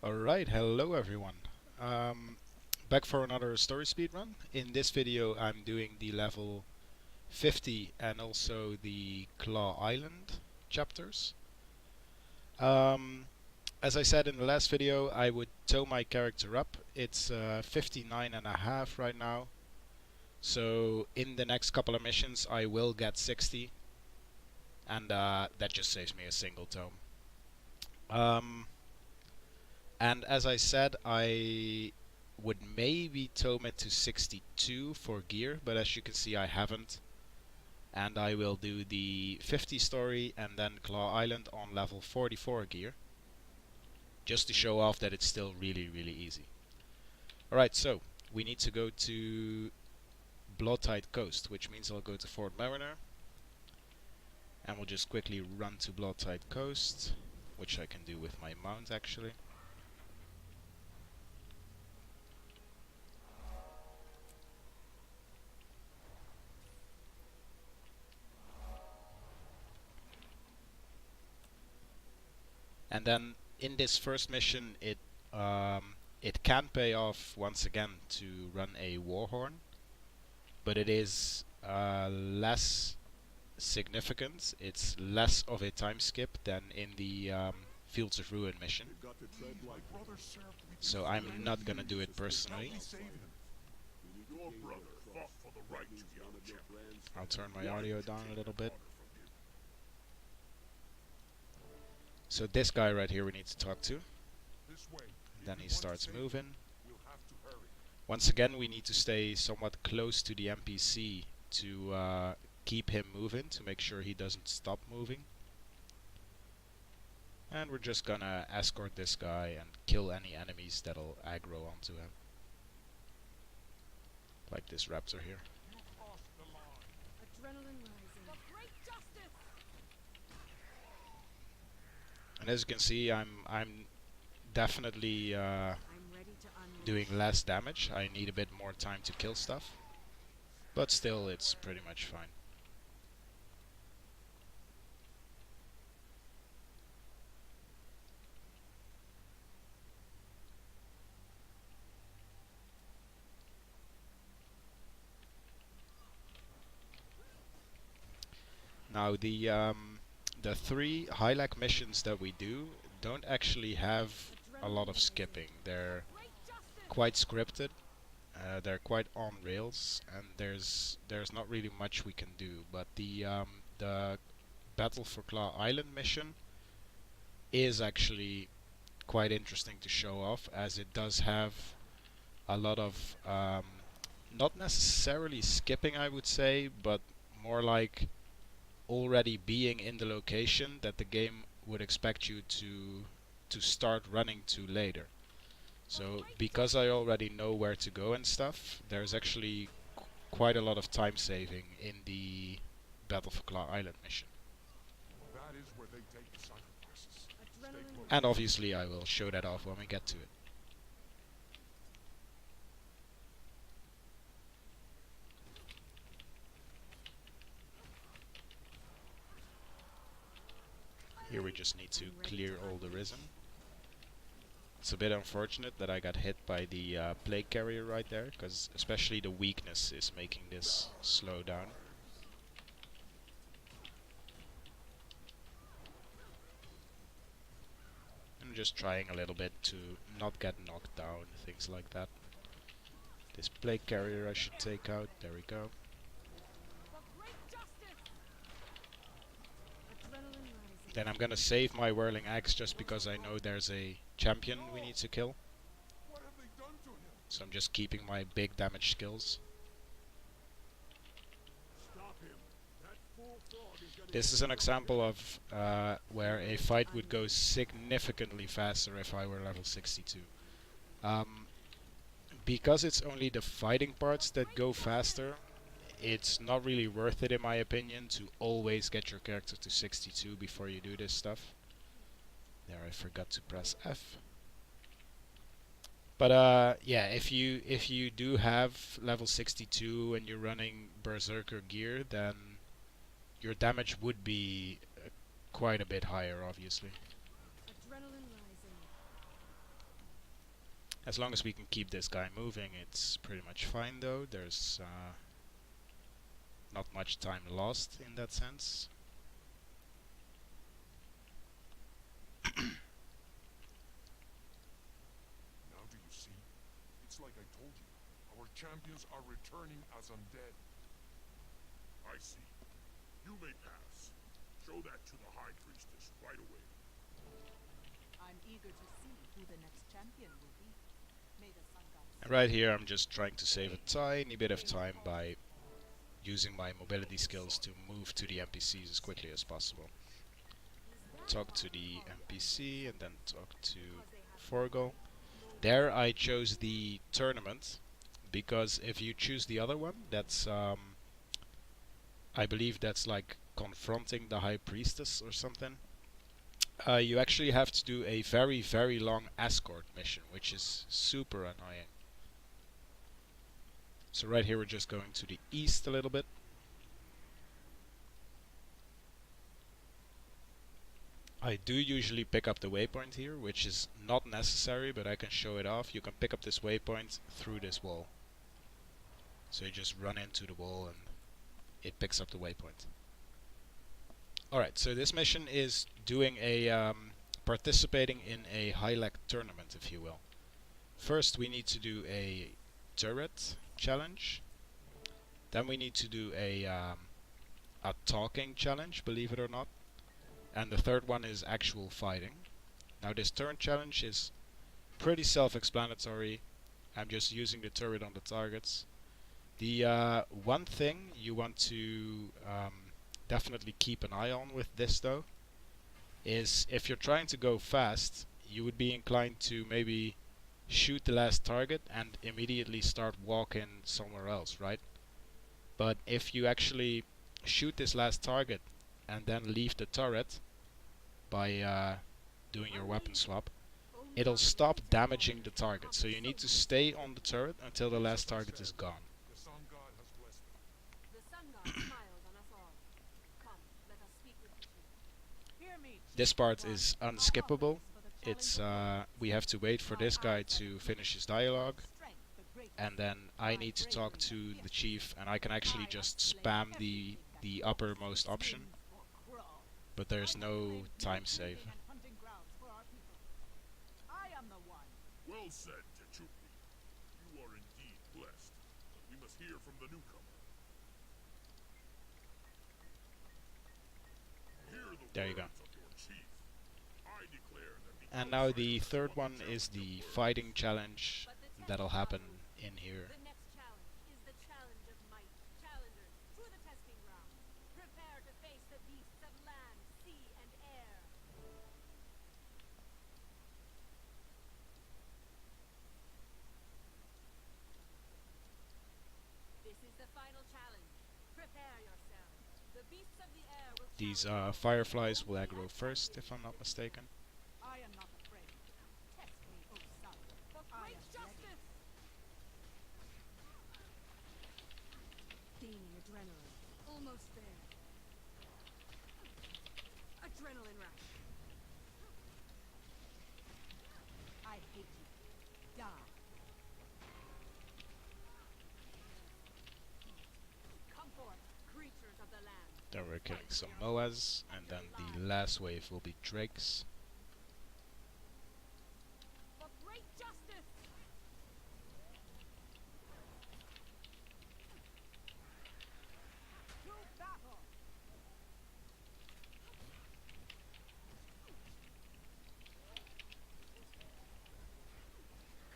Alright, hello everyone. Back for another story speedrun. In this video I'm doing the level 50 and also the Claw Island chapters. As I said in the last video, I would tow my character up. It's 59.5 right now. So in the next couple of missions I will get 60. And that just saves me a single tow. And as I said, I would maybe tome it to 62 for gear, but as you can see I haven't. And I will do the 50 story and then Claw Island on level 44 gear, just to show off that it's still really easy. Alright, so we need to go to Bloodtide Coast, which means I'll go to Fort Mariner. And we'll just quickly run to Bloodtide Coast, which I can do with my mount actually. And then in this first mission it can pay off once again to run a Warhorn, but it is less significant. It's less of a time skip than in the Fields of Ruin mission. So I'm not gonna do it personally. I'll turn my audio down a little bit. So this guy right here we need to talk to. Then he starts moving. Once again we need to stay somewhat close to the NPC to keep him moving, to make sure he doesn't stop moving. And we're just gonna escort this guy and kill any enemies that'll aggro onto him. Like this raptor here. And as you can see, I'm definitely doing less damage. I need a bit more time to kill stuff, but still it's pretty much fine. Now the 3 highlight missions that we do don't actually have a lot of skipping. They're quite scripted, they're quite on rails, and there's not really much we can do. But the Battle for Claw Island mission is actually quite interesting to show off, as it does have a lot of not necessarily skipping, I would say, but more like already being in the location that the game would expect you to start running to later. So because I already know where to go and stuff, there's actually quite a lot of time saving in the Battle for Claw Island mission. And obviously I will show that off when we get to it. Here we just need to clear all the Risen. It's a bit unfortunate that I got hit by the plague carrier right there, because especially the weakness is making this slow down. I'm just trying a little bit to not get knocked down, things like that. This plague carrier I should take out, there we go. Then I'm gonna save my Whirling Axe just because I know there's a champion we need to kill. So I'm just keeping my big damage skills. This is an example of where a fight would go significantly faster if I were level 62. Because it's only the fighting parts that go faster, it's not really worth it in my opinion to always get your character to 62 before you do this stuff. There, I forgot to press F. But yeah, if you do have level 62 and you're running Berserker gear, then your damage would be quite a bit higher, obviously. As long as we can keep this guy moving, it's pretty much fine though. There's not much time lost in that sense. Now do you see? It's like I told you. Our champions are returning as undead. I see. You may pass. Show that to the High Priestess right away. I'm eager to see who the next champion will be. May the sun god. And right here I'm just trying to save a tiny bit of time by using my mobility skills to move to the NPCs as quickly as possible. Talk to the NPC and then talk to Forgo. There I chose the tournament because if you choose the other one, that's I believe that's like confronting the High Priestess or something. You actually have to do a very, very long escort mission, which is super annoying. So right here we're just going to the east a little bit. I do usually pick up the waypoint here, which is not necessary, but I can show it off. You can pick up this waypoint through this wall. So you just run into the wall and it picks up the waypoint. Alright, so this mission is doing a participating in a high-leg tournament, if you will. First we need to do a turret challenge. Then we need to do a talking challenge, believe it or not. And the third one is actual fighting. Now this turn challenge is pretty self-explanatory. I'm just using the turret on the targets. The one thing you want to definitely keep an eye on with this though is if you're trying to go fast, you would be inclined to maybe shoot the last target and immediately start walking somewhere else, right? But if you actually shoot this last target and then leave the turret by doing your weapon swap, it'll stop damaging the target. So you need to stay on the turret until the last target is gone. The sun god has blessed me. The sun god smiles on us all. Come, let us speak with the chief. Hear me. This part is unskippable. It's we have to wait for this guy to finish his dialogue, and then I need to talk to the chief, and I can actually just spam the uppermost option, but there's no time save. Well said, Techupi. You are indeed blessed. But we must hear from the newcomer. Hear the There you go. words of your chief. I declare that the And now the outsiders third of one the is the champions will fighting challenge that'll happen in here. The next challenge is the challenge of might. Challengers, to the testing ground. Prepare to face the beasts of land, sea, and air. This is the final challenge. Prepare yourselves. The beasts of the air will These challenge you. fireflies will aggro first, if I'm not mistaken. I am not afraid. Test me, O sun. For great justice! Gaining adrenaline. Almost there. Adrenaline rush. I hate you. Die. Come forth, creatures of the land. Then we're killing some Moas, and then the last wave will be Drakes. For great justice! To battle!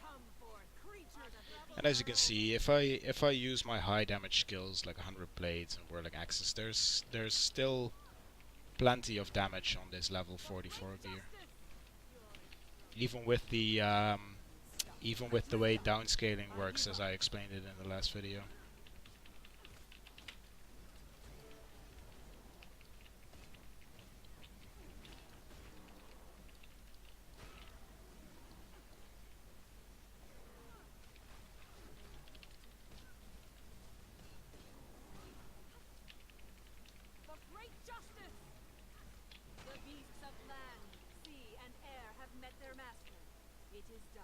Come forth, creatures of the And as you can see, if I use my high damage skills like 100 blades and whirling axes, there's still plenty of damage on this level 44 gear. Even with the way downscaling works, as I explained it in the last video. For great justice! The beasts of land, sea, and air have met their master. It is done.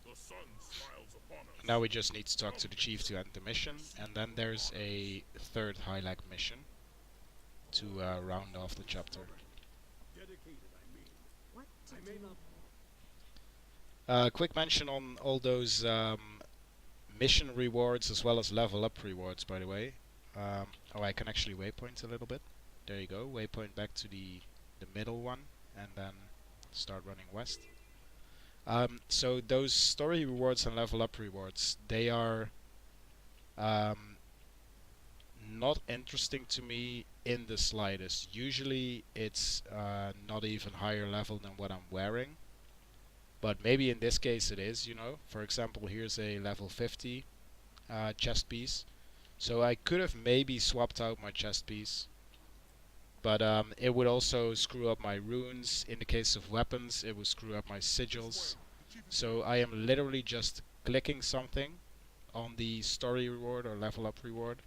The sun smiles upon us. Now we just need to talk to the chief to end the mission, and then there's a third highlight mission to round off the chapter. Dedicated, I mean. What to I may do? not. Quick mention on all those mission rewards as well as level up rewards, by the way. Oh, I can actually waypoint a little bit. There you go, waypoint back to the middle one, and then start running west. So those story rewards and level up rewards, they are not interesting to me in the slightest. Usually it's not even higher level than what I'm wearing. But maybe in this case it is, you know. For example, here's a level 50 chest piece. So I could have maybe swapped out my chest piece. But it would also screw up my runes. In the case of weapons, it would screw up my sigils. So I am literally just clicking something on the story reward or level up reward.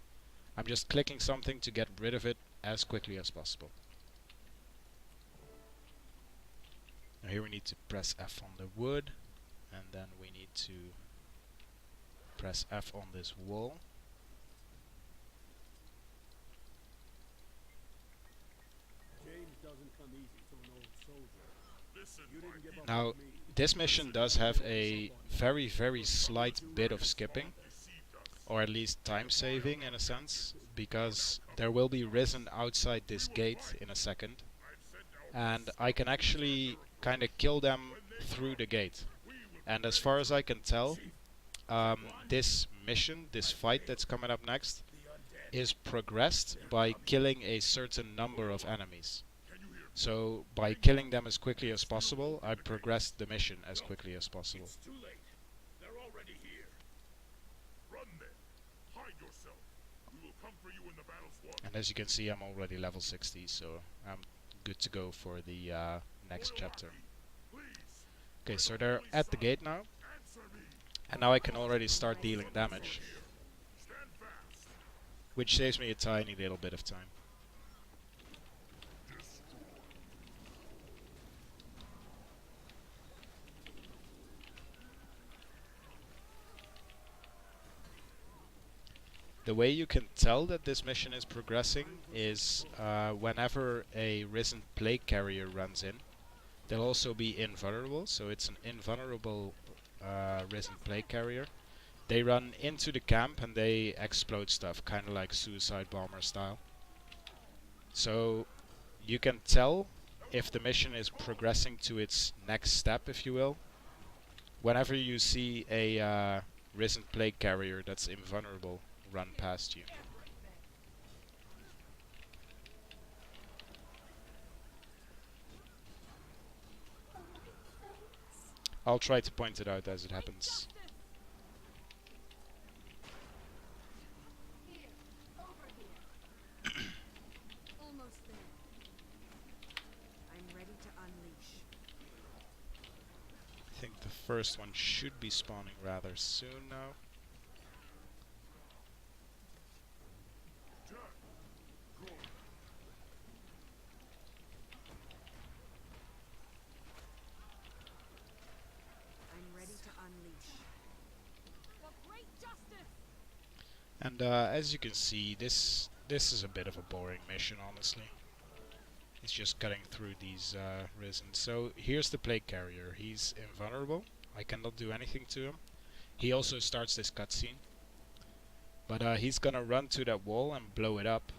I'm just clicking something to get rid of it as quickly as possible. Now here we need to press F on the wood, and then we need to press F on this wall. Change doesn't come easy to an old soldier. Listen, You my didn't give people. up Now, on me. this mission does have a very slight bit of skipping, Deceived us. or at least time saving in a sense, because there will be risen outside this gate in a second, I've sent out and I can actually kind of kill them through the gate. And as far as I can tell, this mission, this fight that's coming up next, is progressed by killing a certain number of enemies. So by killing them as quickly as possible, I progressed the mission as quickly as possible. It's too late. They're already here. Run then. Hide yourself. We will come for you when the battle's won. And as you can see, I'm already level 60, so I'm good to go for the next chapter. Please, Okay, so they're at the gate now, answer me. and now I can already start dealing damage, Stand fast. which saves me a tiny little bit of time. The way you can tell that this mission is progressing is whenever a risen plague carrier runs in, they'll also be invulnerable, so it's an invulnerable risen plague carrier. They run into the camp and they explode stuff, kind of like suicide bomber style. So you can tell if the mission is progressing to its next step, if you will, whenever you see a risen plague carrier that's invulnerable run past you. I'll try to point it out as it happens. Here, over here. Almost there. I'm ready to unleash. I think the first one should be spawning rather soon now. I'm ready to unleash. For great justice! And as you can see, this is a bit of a boring mission, honestly. It's just cutting through these risen. So here's the plague carrier. He's invulnerable. I cannot do anything to him. He also starts this cutscene. But he's gonna run to that wall and blow it up.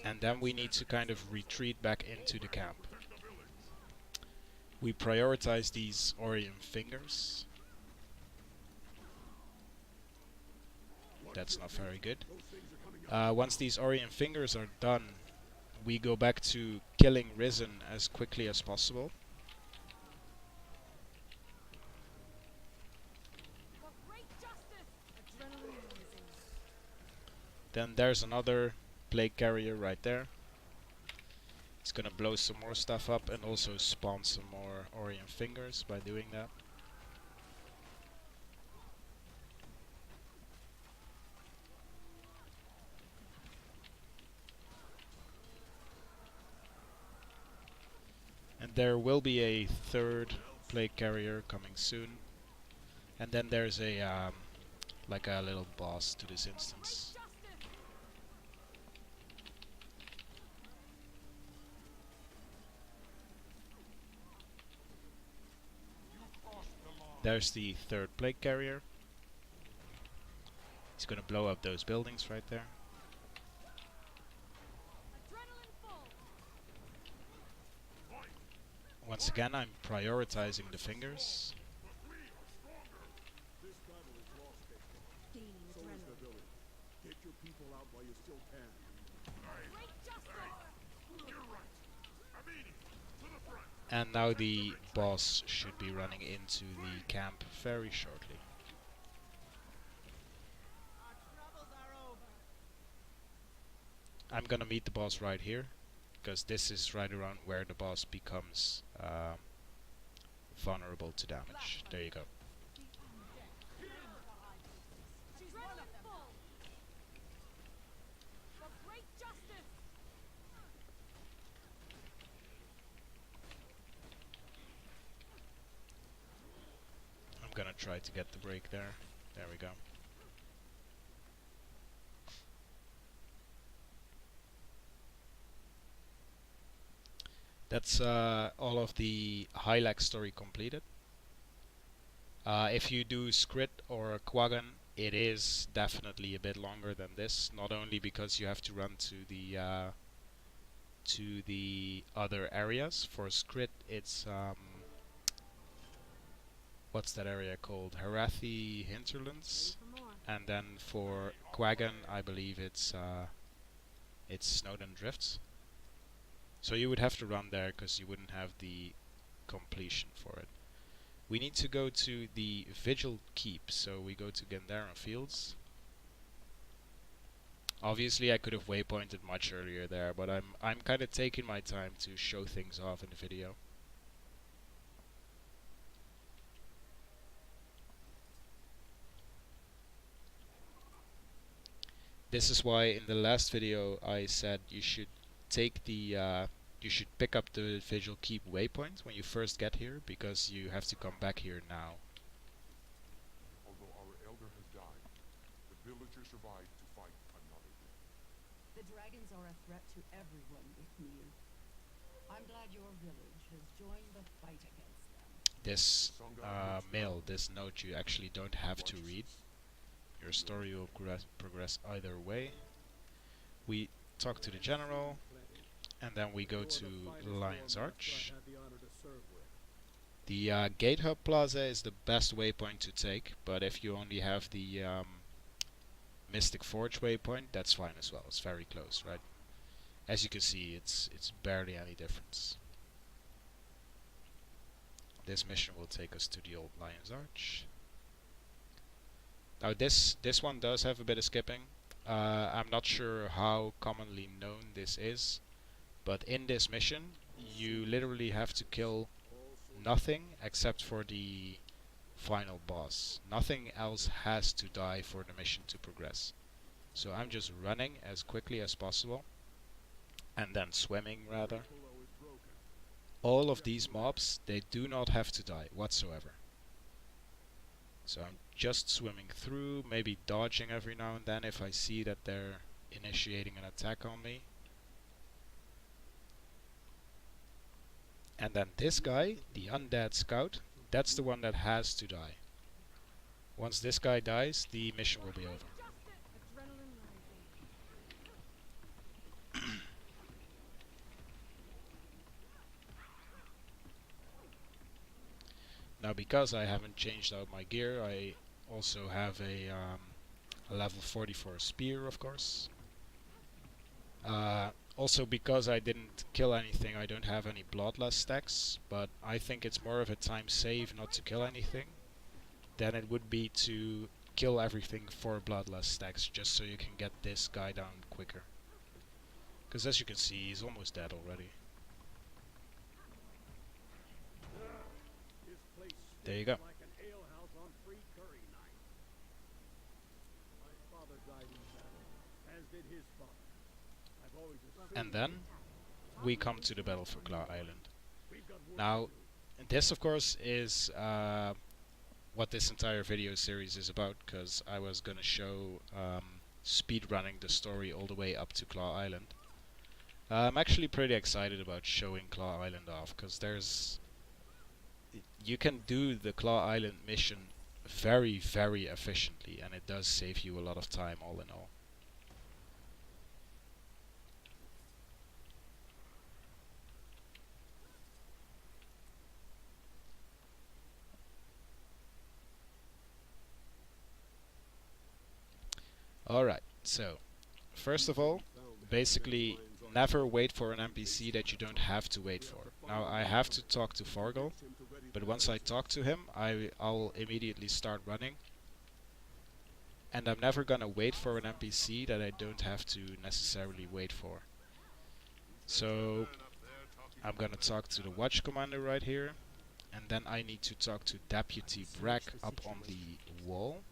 And then we need to kind of retreat back into the camp. We prioritize these Orion fingers. That's not very good. Once these Orion fingers are done, we go back to killing Risen as quickly as possible. For great justice! Adrenaline rising. Then there's another plague carrier right there. It's gonna blow some more stuff up and also spawn some more Orion fingers by doing that. And there will be a third plague carrier coming soon. And then there's a like a little boss to this instance. There's the third plague carrier. He's gonna blow up those buildings right there. Once again, I'm prioritizing the fingers. This battle is lost, Victor. Gaining So is the adrenaline. village. Get your people out while you still can. Great justice! You're right. Immediate. To the front. And now the boss should be running into the camp very shortly. Our troubles are over. I'm gonna meet the boss right here, because this is right around where the boss becomes vulnerable to damage. There you go. Adrenaline full. For great justice! I'm gonna try to get the break there. There we go. That's all of the Hylax story completed. If you do Skrit or Quaggan, it is definitely a bit longer than this. Not only because you have to run to the other areas. For Skrit, it's what's that area called? Harathi Hinterlands. For more. And then for Quaggan, I believe it's Snowden Drifts. So you would have to run there because you wouldn't have the completion for it. We need to go to the Vigil Keep, so we go to Gandara Fields. Obviously I could have waypointed much earlier there, but I'm kind of taking my time to show things off in the video. This is why in the last video I said you should take the you should pick up the Vigil Keep waypoint when you first get here, because you have to come back here now. Although our elder has died, the villagers survived to fight another day. The dragons are a threat to everyone with Mir. I'm glad your village has joined the fight against them. This mail, this note, you actually don't have to read. Your story will progress either way. We talk to the general, and then we go to Lion's Arch. The Gate Hub Plaza is the best waypoint to take, but if you only have the Mystic Forge waypoint, that's fine as well. It's very close, right? As you can see, it's barely any difference. This mission will take us to the old Lion's Arch. Now this one does have a bit of skipping. I'm not sure how commonly known this is, but in this mission you literally have to kill nothing except for the final boss. Nothing else has to die for the mission to progress. So I'm just running as quickly as possible, and then swimming rather. All of these mobs, they do not have to die whatsoever. So I'm just swimming through, maybe dodging every now and then if I see that they're initiating an attack on me. And then this guy, the undead scout, that's the one that has to die. Once this guy dies, the mission will be over. Adrenaline rising. Now because I haven't changed out my gear, I also have a level 44 spear, of course. Also because I didn't kill anything, I don't have any bloodlust stacks, but I think it's more of a time save not to kill anything than it would be to kill everything for bloodlust stacks, just so you can get this guy down quicker. Because as you can see, he's almost dead already. There you go. Like an alehouse on free curry night. My father died in battle, as did his father. And then we come to the battle for Claw Island. Now, And this, of course, is what this entire video series is about, because I was gonna show speed running the story all the way up to Claw Island. I'm actually pretty excited about showing Claw Island off, because you can do the Claw Island mission very, very efficiently, and it does save you a lot of time all in all. Alright, so first of all, basically never wait for an NPC that you don't have to wait for. Now I have to talk to Fargal, but once I talk to him, I'll immediately start running. And I'm never gonna wait for an NPC that I don't have to necessarily wait for. So I'm gonna talk to the watch commander right here, and then I need to talk to Deputy Brack up on the wall.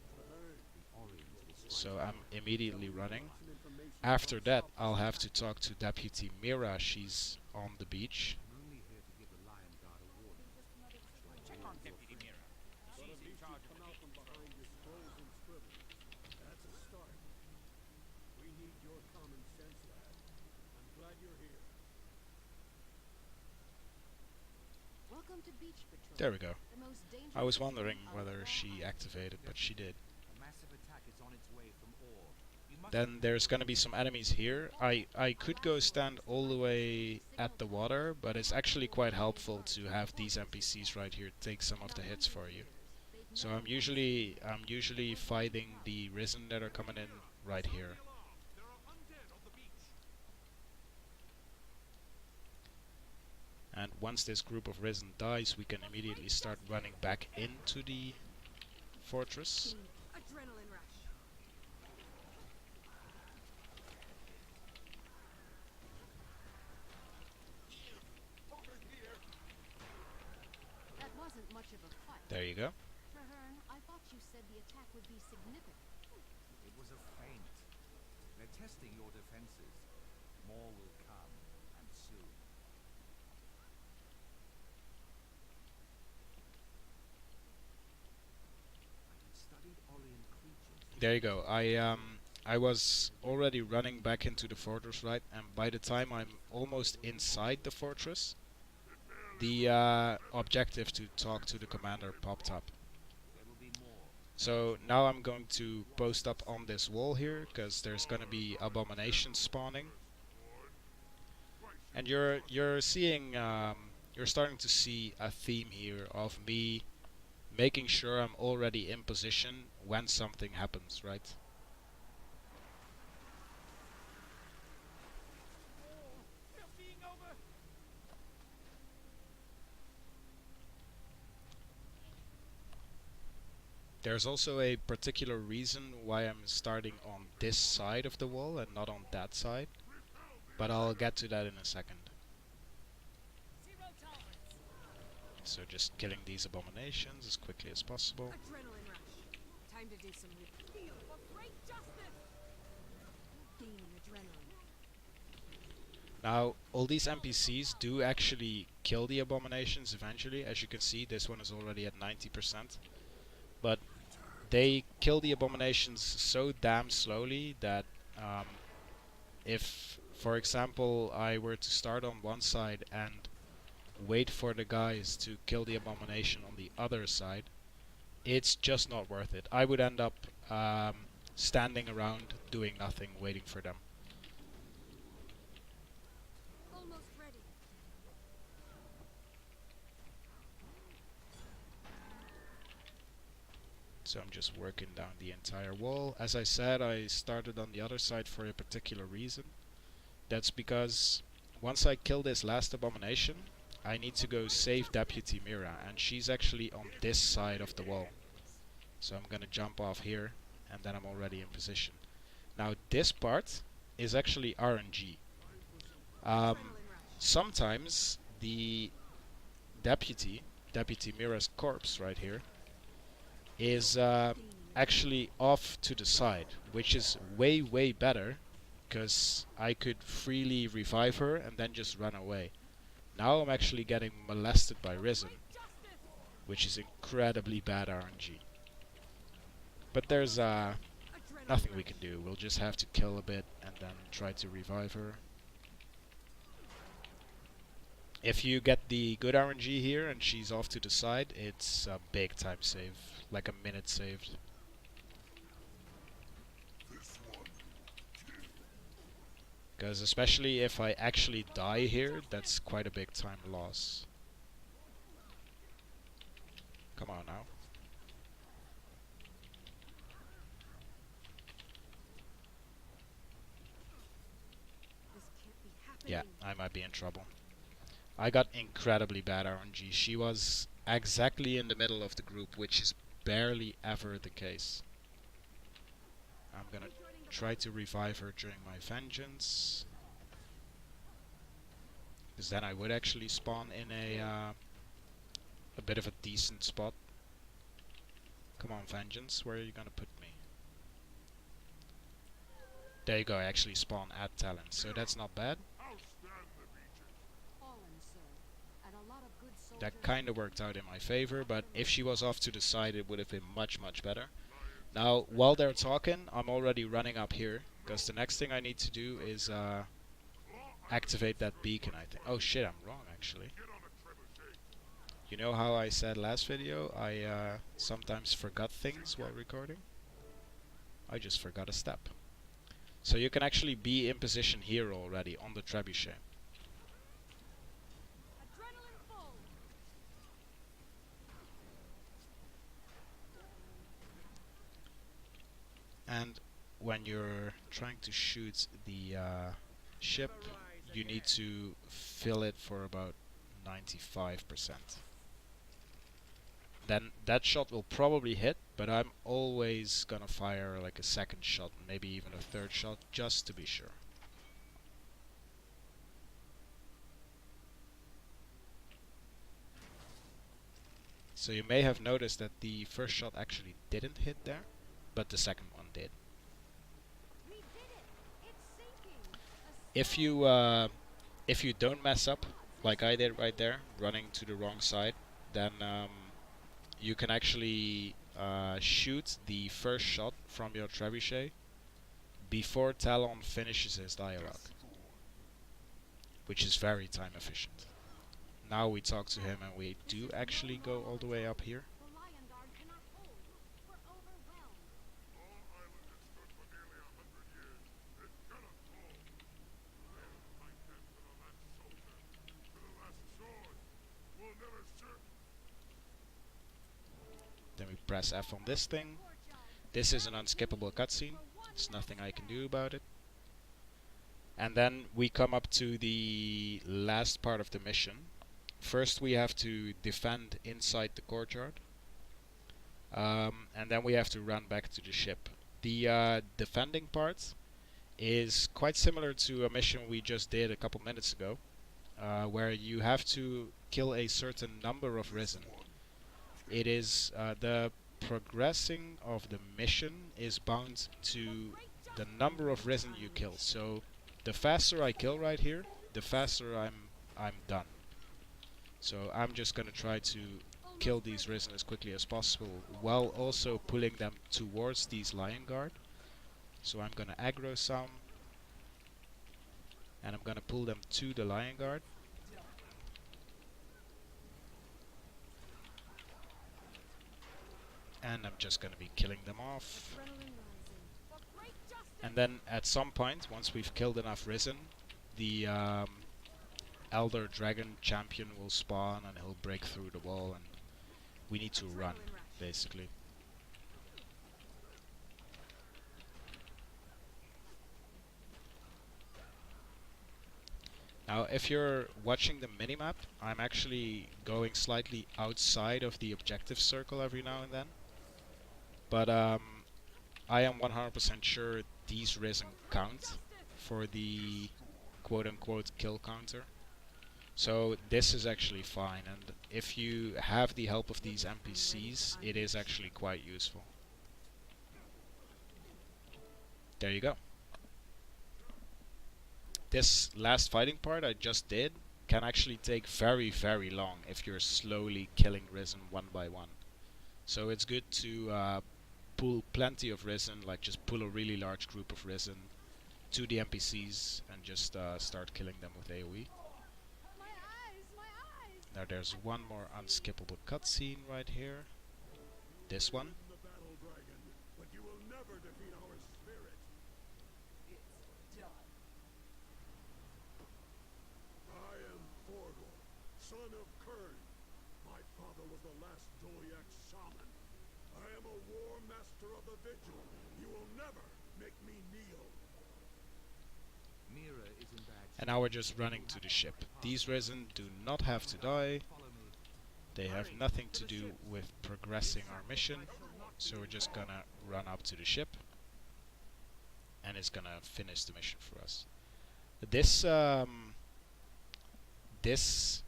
So I'm immediately running. After that, I'll have to talk to Deputy Mira. She's on the beach. Check on Deputy Mira. She's in charge of the beach. That's a start. We need your common sense, lad. I'm glad you're here. Welcome to Beach Patrol. There we go. The most dangerous I was mission wondering on whether Claw she Island. activated, but she did. A massive attack is on its way from ore. You must Then there's gonna be some enemies here. I could go stand all the way at the water, but it's actually quite helpful to have these NPCs right here take some of the hits for you. So I'm usually fighting the Risen that are coming in right here. There are undead on the beach. And once this group of Risen dies, we can immediately start running back into the fortress. Adrenaline rush. That wasn't much of a fight. There you go. Traherne, I thought you said the attack would be significant. It was a feint. They're testing your defenses. More will come, and soon. I have studied Orient creatures. There you go. I was already running back into the fortress, right? And by the time I'm almost inside the fortress, the objective to talk to the commander popped up. There will be more. So now I'm going to post up on this wall here, because there's gonna be abominations spawning. And you're seeing you're starting to see a theme here of me making sure I'm already in position when something happens, right? There's also a particular reason why I'm starting on this side of the wall and not on that side, but I'll get to that in a second. So just killing these abominations as quickly as possible. Adrenaline rush. Time to do some feel for great justice. Gaining adrenaline. Now, all these NPCs do actually kill the abominations eventually. As you can see, this one is already at 90%. But they kill the abominations so damn slowly that if, for example, I were to start on one side and wait for the guys to kill the abomination on the other side, it's just not worth it. I would end up standing around doing nothing, waiting for them. Almost ready. So I'm just working down the entire wall. As I said, I started on the other side for a particular reason. That's because once I kill this last abomination, I need to go save Deputy Mira, and she's actually on this side of the wall. So I'm gonna jump off here, and then I'm already in position. Now this part is actually RNG. Sometimes the Deputy Mira's corpse right here is actually off to the side, which is way better, because I could freely revive her and then just run away. Now I'm actually getting molested by Risen, which is incredibly bad RNG. But there's Adrenaline nothing we can rush. do. We'll just have to kill a bit and then try to revive her. If you get the good RNG here and she's off to the side, it's a big time save, like a minute saved. Because especially if I actually die here, that's quite a big time loss. Come on now. This can't be happening. Yeah, I might be in trouble. I got incredibly bad RNG. She was exactly in the middle of the group, which is barely ever the case. I'm gonna try to revive her during my vengeance. Because then I would actually spawn in a bit of a decent spot. Come on, vengeance, where are you gonna put me? There you go, I actually spawn at talent, so that's not bad. Fallen, sir, and a lot of good That soldiers kinda worked out in my favor, but if she was off to the side it would have been much, much better. Now, while they're talking, I'm already running up here, because the next thing I need to do is activate that beacon, I think. Oh shit, I'm wrong, actually. You know how I said last video, I sometimes forgot things while recording? I just forgot a step. So you can actually be in position here already, on the trebuchet. Adrenaline full. And when you're trying to shoot the ship, you need to fill it for about 95%. Then that shot will probably hit, but I'm always gonna fire like a second shot, maybe even a third shot, just to be sure. So you may have noticed that the first shot actually didn't hit there, but the second one did. We did it. It's sinking. If you don't mess up like I did right there, running to the wrong side, then you can actually shoot the first shot from your trebuchet before Talon finishes his dialogue, which is very time efficient. Now we talk to him and we do actually go all the way up here. The Lion Guard cannot hold. We're overwhelmed. Then we press F on this thing. This is an unskippable cutscene. There's nothing I can do about it. And then we come up to the last part of the mission. First we have to defend inside the courtyard. And then we have to run back to the ship. The defending part is quite similar to a mission we just did a couple minutes ago, where you have to kill a certain number of Risen. It is the progressing of the mission is bound to the number of Risen you kill. So the faster I kill right here, the faster I'm done. So I'm just gonna try to kill these Risen as quickly as possible, while also pulling them towards these Lion Guard. So I'm gonna aggro some, and I'm gonna pull them to the Lion Guard. And I'm just gonna be killing them off. Adrenaline rising. For great justice. And then at some point, once we've killed enough Risen, the Elder Dragon champion will spawn and he'll break through the wall, and we need to run, Adrenaline rush. basically. Now, if you're watching the minimap, I'm actually going slightly outside of the objective circle every now and then. But I am 100% sure these Risen count for the quote-unquote kill counter. So this is actually fine, and if you have the help of these NPCs, it is actually quite useful. There you go. This last fighting part I just did can actually take very, very long if you're slowly killing Risen one by one. So it's good to pull plenty of Risen, like just pull a really large group of Risen to the NPCs and just start killing them with AoE. My eyes, my eyes! Now there's one more unskippable cutscene right here. This one. Beaten the battle dragon, but you will never defeat our spirit. It's done. I am Thorgor, son of Kern. My father was the last Dolyak shaman. I am a war master of the Vigil. You will never make me kneel. Mira is in bad And now we're just running to the ship. These Risen do not have to die. Follow me. They have nothing to do with progressing our mission. So we're just gonna run up to the ship. And it's gonna finish the mission for us. This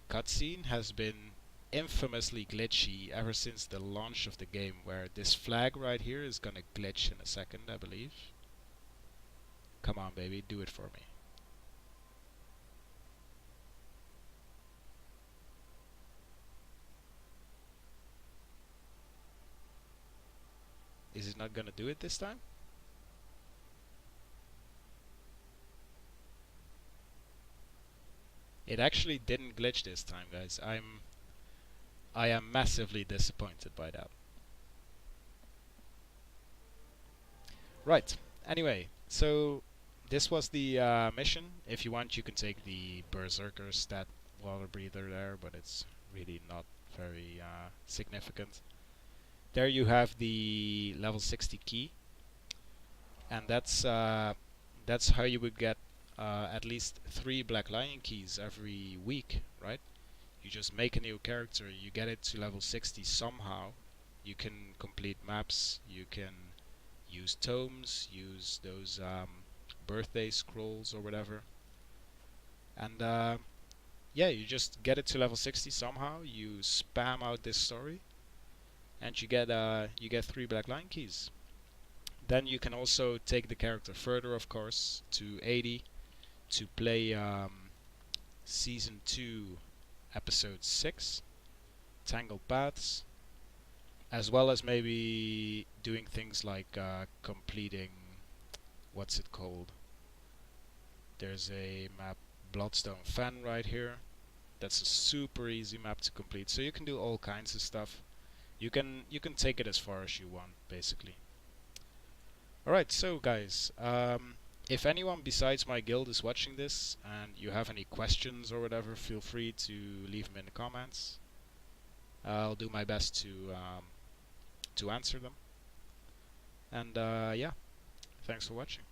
cutscene has been infamously glitchy ever since the launch of the game, where this flag right here is gonna glitch in a second, I believe. Come on, baby, do it for me. Is it not gonna do it this time? It actually didn't glitch this time, guys. I am massively disappointed by that. Right. Anyway, so this was the mission. If you want, you can take the Berserker stat water breather there, but it's really not very significant. There you have the level 60 key, and that's how you would get at least 3 Black Lion keys every week, right? You just make a new character, you get it to level 60 somehow. You can complete maps, you can use tomes, use those birthday scrolls or whatever. And yeah, you just get it to level 60 somehow, you spam out this story, and you get 3 Black Lion keys. Then you can also take the character further, of course, to 80 to play Season 2, Episode 6, Tangled Paths, as well as maybe doing things like completing, what's it called? There's a map, Bloodstone Fen, right here. That's a super easy map to complete. So you can do all kinds of stuff. You can take it as far as you want, basically. Alright, so guys, if anyone besides my guild is watching this and you have any questions or whatever, feel free to leave them in the comments. I'll do my best to answer them. And yeah, thanks for watching.